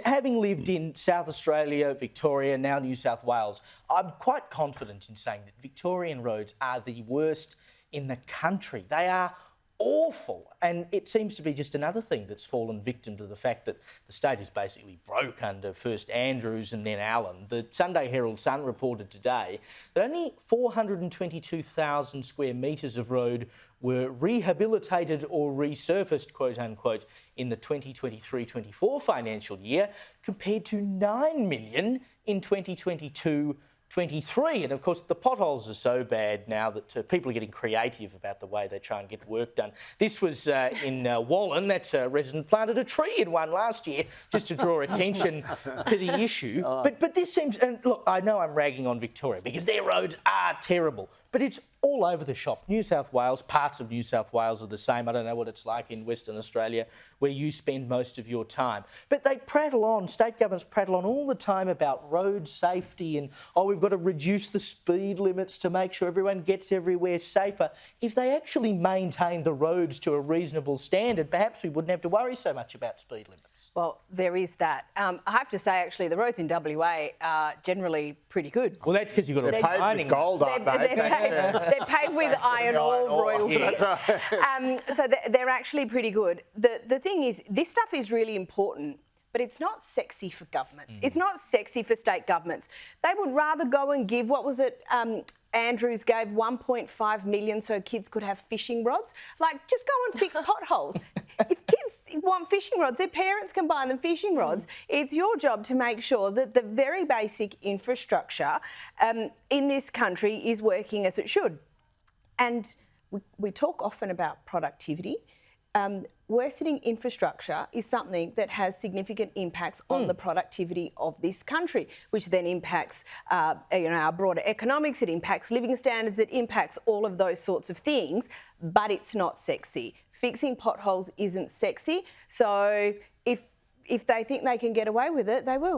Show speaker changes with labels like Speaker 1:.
Speaker 1: having lived in South Australia, Victoria, now New South Wales, I'm quite confident in saying that Victorian roads are the worst in the country. They are awful, and it seems to be just another thing that's fallen victim to the fact that the state is basically broke under first Andrews and then Allen. The Sunday Herald Sun reported today that only 422,000 square metres of road were rehabilitated or resurfaced, quote unquote, in the 2023-24 financial year, compared to 9 million in 2022-23. And of course, the potholes are so bad now that people are getting creative about the way they try and get work done. This was in Wallen. That resident planted a tree in one last year just to draw attention to the issue. But this seems, and look, I know I'm ragging on Victoria because their roads are terrible, but it's all over the shop. New South Wales, parts of New South Wales are the same. I don't know what it's like in Western Australia where you spend most of your time. But they prattle on, state governments prattle on all the time about road safety and, oh, we've got to reduce the speed limits to make sure everyone gets everywhere safer. If they actually maintained the roads to a reasonable standard, perhaps we wouldn't have to worry so much about speed limits.
Speaker 2: Well, there is that. I have to say, actually, the roads in WA are generally pretty good.
Speaker 1: Well, that's because you've got a mining
Speaker 3: gold, aren't they?
Speaker 2: They're paved with iron ore royalties.
Speaker 1: Right.
Speaker 2: So they're actually pretty good. The thing is, this stuff is really important, but it's not sexy for governments. It's not sexy for state governments. They would rather go and give, what was it, Andrews gave 1.5 million so kids could have fishing rods. Like, just go and fix potholes. If kids want fishing rods, their parents can buy them fishing rods. It's your job to make sure that the very basic infrastructure in this country is working as it should. And we talk often about productivity. Worsening infrastructure is something that has significant impacts on the productivity of this country, which then impacts our broader economics, it impacts living standards, it impacts all of those sorts of things, but it's not sexy. Fixing potholes isn't sexy, so if they think they can get away with it, they will.